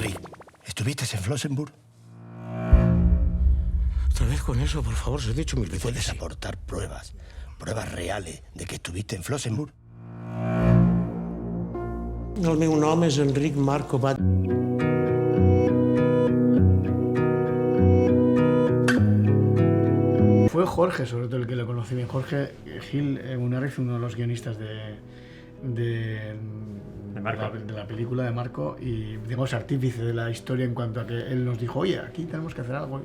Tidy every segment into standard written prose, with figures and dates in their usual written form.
Rick, ¿estuviste en Flossenburg? Otra vez con eso, por favor, se he dicho mil veces. ¿Puedes aportar pruebas reales de que estuviste en Flossenburg? El meu nom és Enric Marco Bat. Fue Jorge, sobre todo, el que lo conocí bien. Jorge Gil Munárriz, uno de los guionistas de la película de Marco y, digamos, artífice de la historia en cuanto a que él nos dijo, oye, aquí tenemos que hacer algo. Al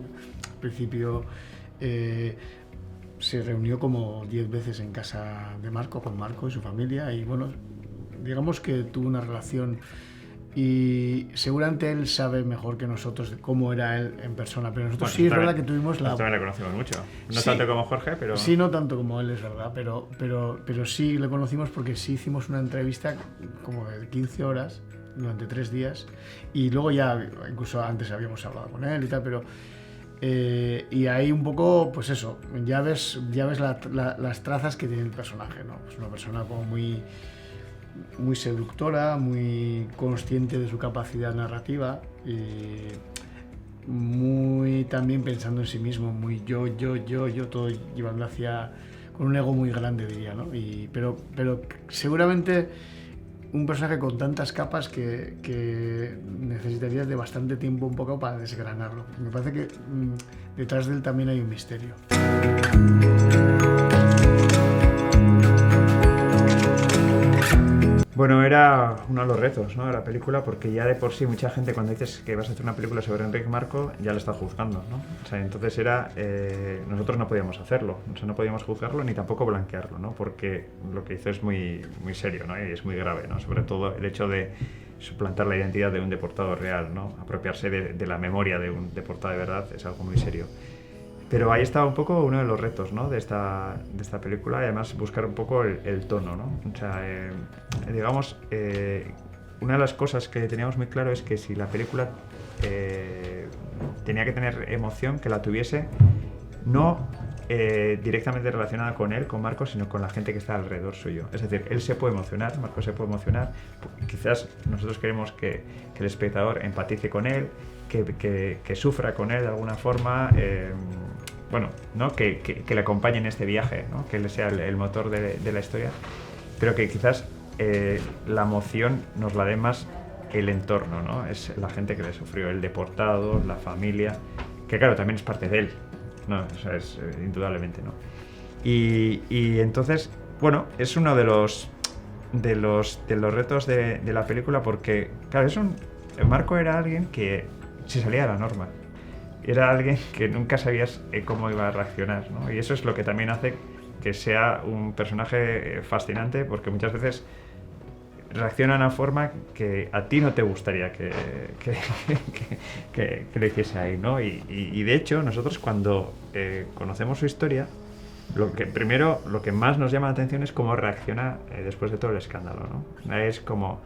principio se reunió como 10 veces en casa de Marco, con Marco y su familia, y bueno, digamos que tuvo una relación, y seguramente él sabe mejor que nosotros de cómo era él en persona, pero nosotros sí es verdad que tuvimos la... Nosotros también le conocimos mucho, no Sí. tanto como Jorge, pero... Sí, no tanto como él, es verdad, pero sí le conocimos porque sí hicimos una entrevista como de 15 horas durante 3 días, y luego ya, incluso antes habíamos hablado con él y tal, pero... y ahí un poco, pues eso, ya ves las trazas que tiene el personaje, ¿no? Pues una persona como muy seductora, muy consciente de su capacidad narrativa y muy también pensando en sí mismo, muy yo, todo llevando hacia, con un ego muy grande, diría, ¿no? Pero seguramente un personaje con tantas capas que necesitarías de bastante tiempo un poco para desgranarlo. Me parece que detrás de él también hay un misterio. Bueno, era uno de los retos, ¿no?, de la película, porque ya de por sí mucha gente, cuando dices que vas a hacer una película sobre Enric Marco, ya lo está juzgando, ¿no? O sea, entonces nosotros no podíamos hacerlo, o sea, no podíamos juzgarlo ni tampoco blanquearlo, ¿no? Porque lo que hizo es muy serio, ¿no? Y es muy grave, ¿no? Sobre todo el hecho de suplantar la identidad de un deportado real, ¿no? Apropiarse de la memoria de un deportado de verdad es algo muy serio. Pero ahí estaba un poco uno de los retos, ¿no?, de esta película, y además buscar un poco el tono, ¿no? O sea, digamos, una de las cosas que teníamos muy claro es que si la película tenía que tener emoción, que la tuviese no directamente relacionada con él, con Marco, sino con la gente que está alrededor suyo. Es decir, él se puede emocionar, Marco se puede emocionar, quizás nosotros queremos que el espectador empatice con él, que sufra con él de alguna forma, bueno, ¿no?, que le acompañe en este viaje, ¿no?, que él sea el motor de la historia, pero que quizás la emoción nos la dé más el entorno, ¿no? Es la gente que le sufrió, el deportado, la familia, que claro, también es parte de él, ¿no? O sea, es indudablemente, ¿no? Y entonces, bueno, es uno de los retos de la película, porque, claro, Marco era alguien que se salía de la norma. Era alguien que nunca sabías cómo iba a reaccionar, ¿no? Y eso es lo que también hace que sea un personaje fascinante, porque muchas veces reacciona de una forma que a ti no te gustaría que lo hiciese ahí, ¿no? Y de hecho, nosotros cuando conocemos su historia, lo que más nos llama la atención es cómo reacciona después de todo el escándalo, ¿no? Es como...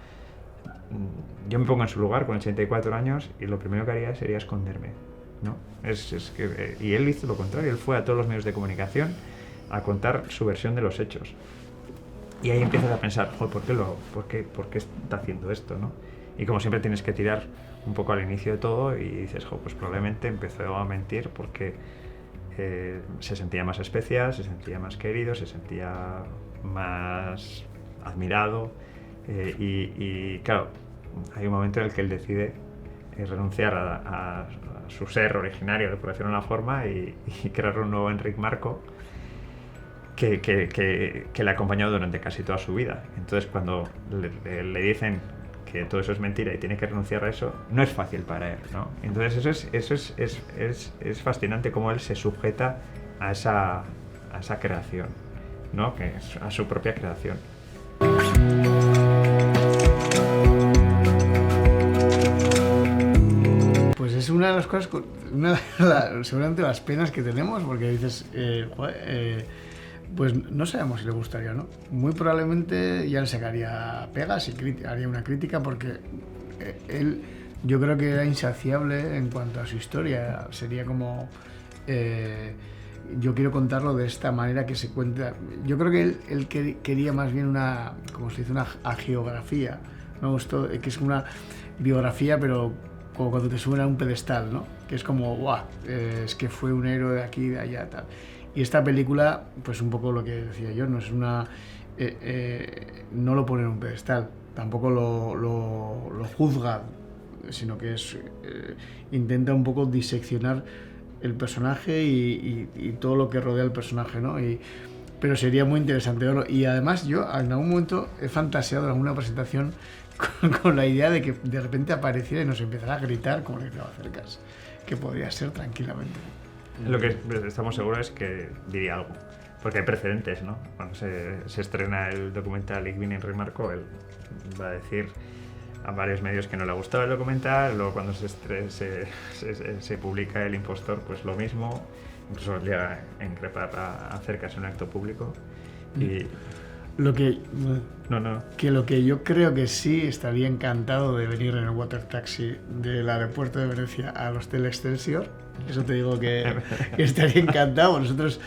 Yo me pongo en su lugar con 84 años y lo primero que haría sería esconderme, ¿no? Y él hizo lo contrario, él fue a todos los medios de comunicación a contar su versión de los hechos. Y ahí empiezas a pensar, ¿por qué está haciendo esto, ¿no? Y como siempre tienes que tirar un poco al inicio de todo y dices, pues probablemente empezó a mentir porque se sentía más especial, se sentía más querido, se sentía más admirado. Y claro, hay un momento en el que él decide renunciar a su ser originario, por decirlo de una forma, y crear un nuevo Enric Marco que le ha acompañado durante casi toda su vida. Entonces, cuando le dicen que todo eso es mentira y tiene que renunciar a eso, no es fácil para él, ¿no? Entonces eso es fascinante cómo él se sujeta a esa creación, ¿no? Que es a su propia creación. Pues es una de las cosas, seguramente las penas que tenemos, porque dices, pues no sabemos si le gustaría o no. Muy probablemente ya le sacaría pegas y haría una crítica, porque él, yo creo que era insaciable en cuanto a su historia. Sería como yo quiero contarlo de esta manera que se cuenta. Yo creo que él quería más bien una, como se dice, una hagiografía, ¿no? Esto, que es una biografía, pero como cuando te suben a un pedestal, ¿no? Que es como, ¡guau! Es que fue un héroe de aquí, de allá, tal. Y esta película, pues un poco lo que decía yo, no es una... no lo pone en un pedestal, tampoco lo juzga, sino que intenta un poco diseccionar el personaje y todo lo que rodea al personaje, ¿no? Pero sería muy interesante verlo. Y además yo en algún momento he fantaseado en alguna presentación con la idea de que de repente apareciera y nos empezara a gritar como le quedaba Cercas, que podría ser tranquilamente. Lo que estamos seguros es que diría algo, porque hay precedentes, ¿no? Cuando se estrena el documental Ik bin Enric Marco, él va a decir a varios medios que no le ha gustado el documental, luego cuando se publica El impostor, pues lo mismo, incluso llega a increpar a Cercas en un acto público. Y lo que yo creo que sí estaría encantado de venir en el water taxi del aeropuerto de Venecia al Hostel Excelsior, eso te digo que estaría encantado. Nosotros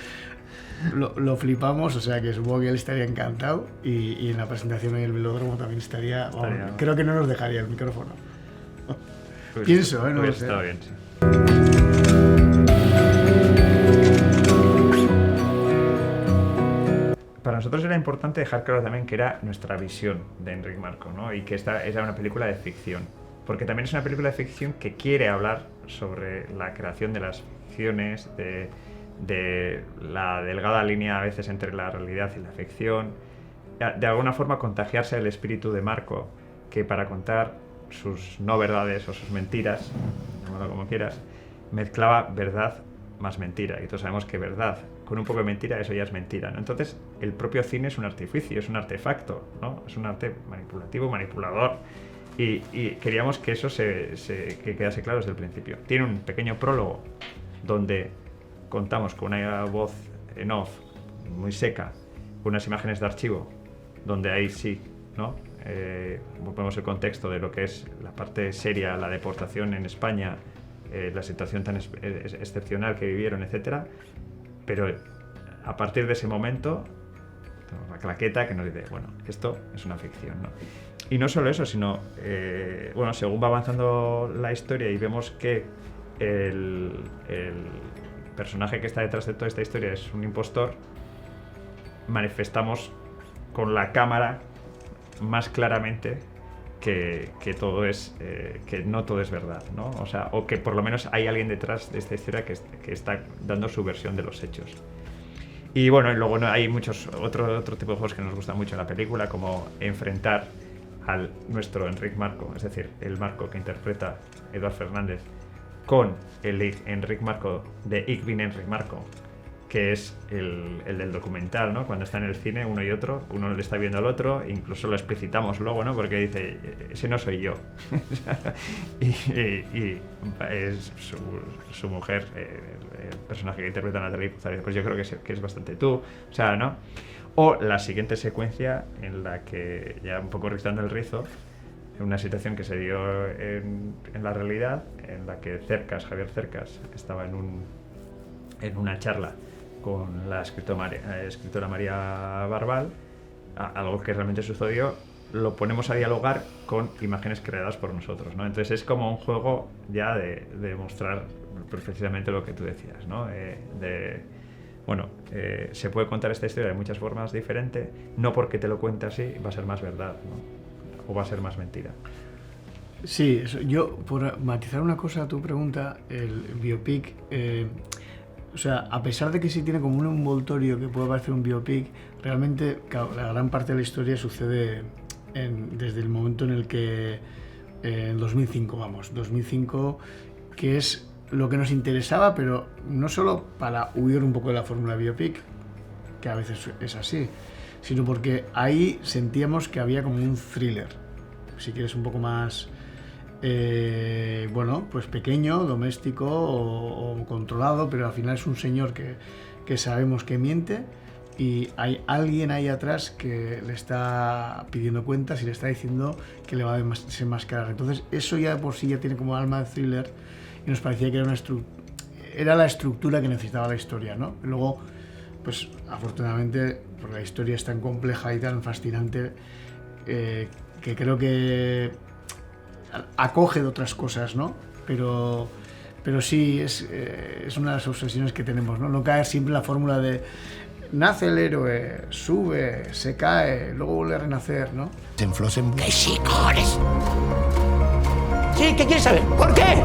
lo flipamos, o sea que supongo que él estaría encantado y en la presentación en el velódromo también estaría. Creo que no nos dejaría el micrófono. Pues Pienso, no lo sé. Está bien, sí. Para nosotros era importante dejar claro también que era nuestra visión de Enric Marco, ¿no? Y que esta era una película de ficción, porque también es una película de ficción que quiere hablar sobre la creación de las ficciones, de la delgada línea a veces entre la realidad y la ficción, de alguna forma contagiarse del espíritu de Marco, que para contar sus no verdades o sus mentiras, llámalo como quieras, mezclaba verdad más mentira, y todos sabemos que verdad con un poco de mentira, eso ya es mentira, ¿no? Entonces el propio cine es un artificio, es un artefacto, ¿no? Es un arte manipulativo, manipulador, y queríamos que eso que quedase claro desde el principio. Tiene un pequeño prólogo donde contamos con una voz en off muy seca, con unas imágenes de archivo, donde ahí sí, ¿no? Ponemos el contexto de lo que es la parte seria, la deportación en España, la situación tan excepcional que vivieron, etcétera. Pero a partir de ese momento, tenemos la claqueta que nos dice, bueno, esto es una ficción, ¿no? Y no solo eso, sino, bueno, según va avanzando la historia y vemos que el personaje que está detrás de toda esta historia es un impostor, manifestamos con la cámara más claramente que todo es que no todo es verdad, ¿no? O sea, o que por lo menos hay alguien detrás de esta historia que está dando su versión de los hechos. Y bueno, y luego hay muchos otro tipo de juegos que nos gustan mucho en la película, como enfrentar al nuestro Enric Marco, es decir, el Marco que interpreta Eduard Fernández, con el Enric Marco de Ik bin Enric Marco, que es el del documental, ¿no? Cuando está en el cine, uno y otro, uno le está viendo al otro, incluso lo explicitamos luego, ¿no? Porque dice, ese no soy yo. y es su mujer, el personaje que interpreta Natalie Puzzares, pues yo creo que es bastante tú, o sea, ¿no? O la siguiente secuencia en la que, ya un poco rizando el rizo, una situación que se dio en la realidad, en la que Javier Cercas, estaba en una charla con la escritora María Barbal, algo que realmente sucedió, lo ponemos a dialogar con imágenes creadas por nosotros, ¿no? Entonces es como un juego ya de mostrar precisamente lo que tú decías, ¿no? Se puede contar esta historia de muchas formas diferentes, no porque te lo cuente así va a ser más verdad, ¿no? O va a ser más mentira. Sí, yo, por matizar una cosa a tu pregunta, el biopic, o sea, a pesar de que sí tiene como un envoltorio que puede parecer un biopic, realmente la gran parte de la historia sucede desde el momento en el que, en 2005, que es lo que nos interesaba, pero no solo para huir un poco de la fórmula biopic, que a veces es así, sino porque ahí sentíamos que había como un thriller, si quieres un poco más, pues pequeño, doméstico o controlado, pero al final es un señor que sabemos que miente y hay alguien ahí atrás que le está pidiendo cuentas y le está diciendo que le va a desenmascarar. Entonces eso ya de por sí ya tiene como alma de thriller y nos parecía que era era la estructura que necesitaba la historia, ¿no? Luego, pues afortunadamente, porque la historia es tan compleja y tan fascinante, que creo que acoge de otras cosas, ¿no? Pero sí, es una de las obsesiones que tenemos, ¿no? No caer siempre en la fórmula de nace el héroe, sube, se cae, luego vuelve a renacer, ¿no? En Flossenburg. ¡Que sí, cojones! Sí, ¿qué quieres saber? ¿Por qué?